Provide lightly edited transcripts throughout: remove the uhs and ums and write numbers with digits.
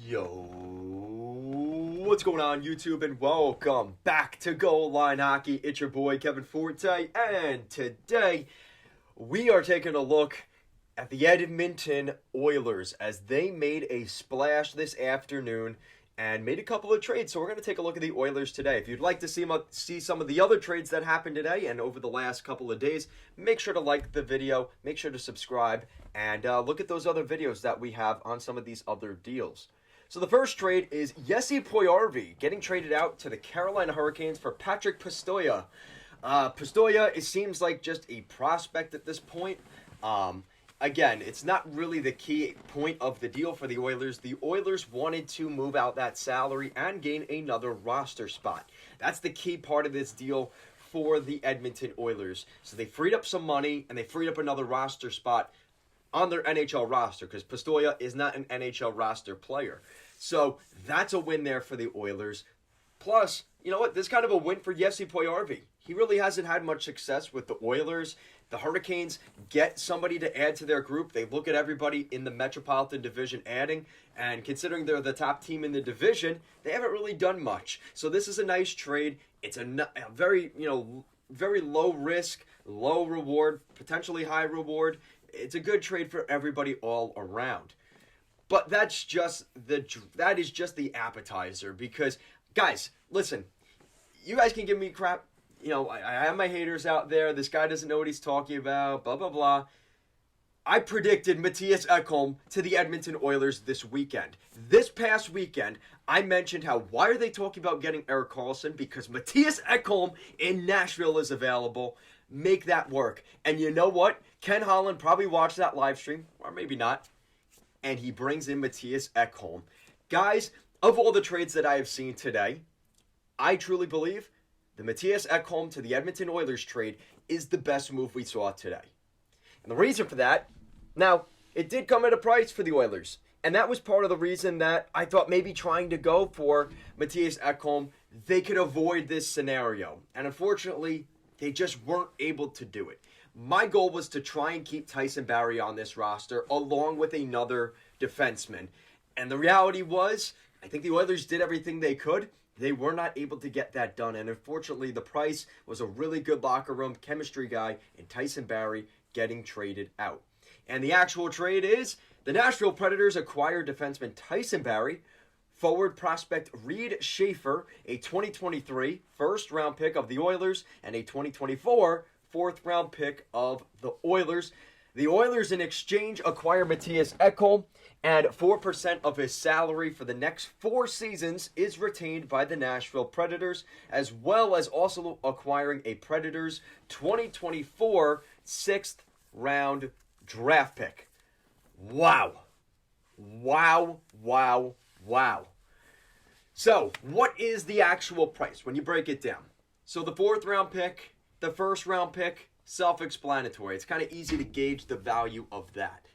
Yo, what's going on YouTube, and welcome back to Goal Line Hockey. It's your boy Kevin Forte, and today we are taking a look at the Edmonton Oilers as they made a splash this afternoon and made a couple of trades. So we're going to take a look at the Oilers today. If you'd like to see some of the other trades that happened today and over the last couple of days, make sure to like the video, make sure to subscribe, and look at those other videos that we have on some of these other deals. So the first trade is Jesse Puljujarvi getting traded out to the Carolina Hurricanes for Patrik Puistoja. Puistoja, it seems like just a prospect at this point. Again, it's not really the key point of the deal for the Oilers. The Oilers wanted to move out that salary and gain another roster spot. That's the key part of this deal for the Edmonton Oilers. So they freed up some money and they freed up another roster spot on their NHL roster because Puistoja is not an NHL roster player. So that's a win there for the Oilers. Plus, you know what? This is kind of a win for Jesse Puljujarvi. He really hasn't had much success with the Oilers. The Hurricanes get somebody to add to their group. They look at everybody in the Metropolitan Division adding, and considering they're the top team in the division, they haven't really done much. So this is a nice trade. It's a very, very low risk, low reward, potentially high reward. It's a good trade for everybody all around. But that is just the appetizer because, guys, listen, you guys can give me crap. I have my haters out there. This guy doesn't know what he's talking about, blah, blah, blah. I predicted Mattias Ekholm to the Edmonton Oilers this weekend. This past weekend, I mentioned why are they talking about getting Erik Karlsson? Because Mattias Ekholm in Nashville is available. Make that work. And you know what? Ken Holland probably watched that live stream, or maybe not, and he brings in Mattias Ekholm. Guys, of all the trades that I have seen today, I truly believe the Mattias Ekholm to the Edmonton Oilers trade is the best move we saw today. And the reason for that, now, it did come at a price for the Oilers. And that was part of the reason that I thought maybe trying to go for Mattias Ekholm, they could avoid this scenario. And unfortunately, they just weren't able to do it. My goal was to try and keep Tyson Barrie on this roster along with another defenseman. And the reality was, I think the Oilers did everything they could. They were not able to get that done. And unfortunately, the price was a really good locker room chemistry guy in Tyson Barrie getting traded out. And the actual trade is the Nashville Predators acquired defenseman Tyson Barrie, forward prospect Reed Schaefer, a 2023 first-round pick of the Oilers, and a 2024 fourth-round pick of the Oilers. The Oilers, in exchange, acquire Mattias Ekholm, and 4% of his salary for the next 4 seasons is retained by the Nashville Predators, as well as also acquiring a Predators 2024 6th-round draft pick. Wow. Wow, wow, wow. So, what is the actual price when you break it down? So, the 4th-round pick, the 1st-round pick, self-explanatory. It's kind of easy to gauge the value of that.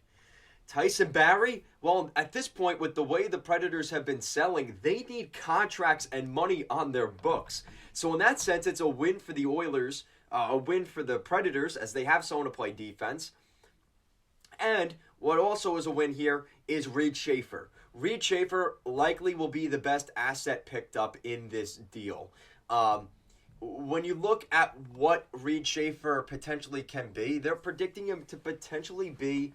Tyson Barrie, well, at this point, with the way the Predators have been selling, they need contracts and money on their books. So in that sense, it's a win for the Oilers, a win for the Predators, as they have someone to play defense. And what also is a win here is Reed Schaefer. Reed Schaefer likely will be the best asset picked up in this deal. When you look at what Reed Schaefer potentially can be, they're predicting him to potentially be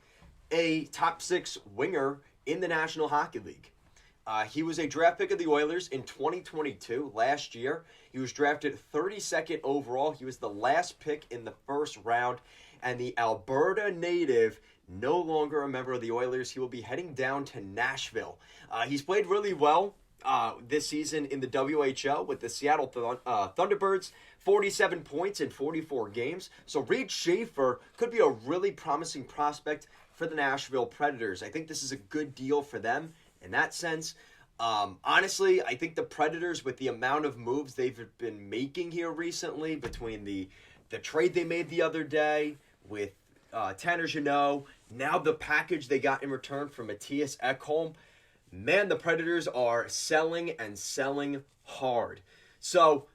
a top 6 winger in the National Hockey League. He was a draft pick of the Oilers in 2022, last year. He was drafted 32nd overall. He was the last pick in the 1st round. And the Alberta native, no longer a member of the Oilers. He will be heading down to Nashville. He's played really well this season in the WHL with the Seattle Thunderbirds, 47 points in 44 games. So Reed Schaefer could be a really promising prospect for the Nashville Predators. I think this is a good deal for them in that sense. Honestly, I think the Predators, with the amount of moves they've been making here recently, between the trade they made the other day with Tanner Jeannot, now the package they got in return for Mattias Ekholm, man, the Predators are selling and selling hard. So,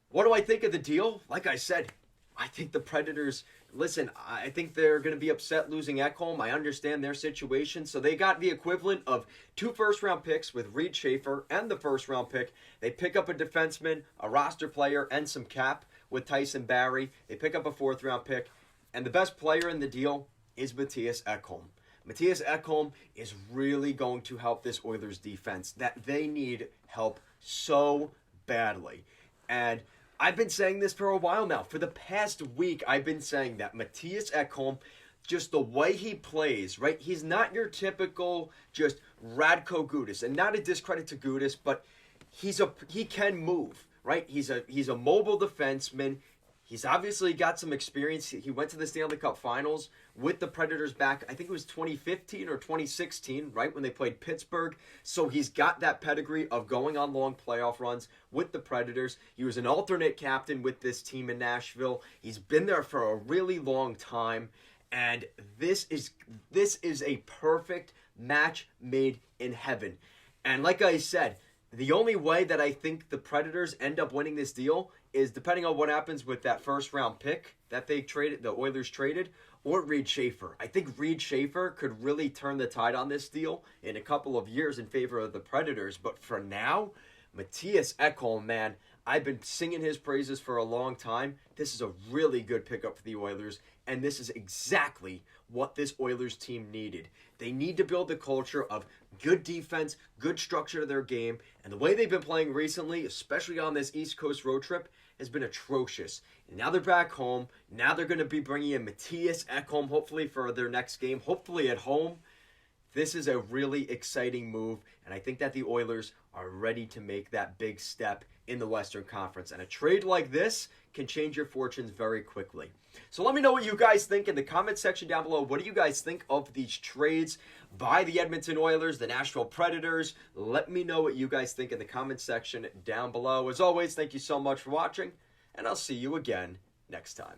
what do I think of the deal? Like I said, I think the Predators listen, I think they're going to be upset losing Ekholm. I understand their situation. So they got the equivalent of 2 first-round picks with Reed Schaefer and the first-round pick. They pick up a defenseman, a roster player, and some cap with Tyson Barrie. They pick up a 4th-round pick. And the best player in the deal is Mattias Ekholm. Mattias Ekholm is really going to help this Oilers defense that they need help so badly. And I've been saying this for a while now. For the past week, I've been saying that Mattias Ekholm, just the way he plays, right? He's not your typical just Radko Gudas. And not a discredit to Gudas, but he can move, right? He's a mobile defenseman. He's obviously got some experience. He went to the Stanley Cup Finals with the Predators back, I think it was 2015 or 2016, right, when they played Pittsburgh. So he's got that pedigree of going on long playoff runs with the Predators. He was an alternate captain with this team in Nashville. He's been there for a really long time. And this is a perfect match made in heaven. And like I said, the only way that I think the Predators end up winning this deal is depending on what happens with that first-round pick that they traded, the Oilers traded, or Reed Schaefer. I think Reed Schaefer could really turn the tide on this deal in a couple of years in favor of the Predators. But for now, Mattias Ekholm, man, I've been singing his praises for a long time. This is a really good pickup for the Oilers, and this is exactly what this Oilers team needed. They need to build the culture of good defense, good structure to their game, and the way they've been playing recently, especially on this East Coast road trip, has been atrocious. And now they're back home. Now they're going to be bringing in Mattias Ekholm, hopefully for their next game, hopefully at home. This is a really exciting move, and I think that the Oilers are ready to make that big step in the Western Conference. And a trade like this can change your fortunes very quickly. So let me know what you guys think in the comment section down below. What do you guys think of these trades by the Edmonton Oilers, the Nashville Predators? Let me know what you guys think in the comment section down below. As always, thank you so much for watching, and I'll see you again next time.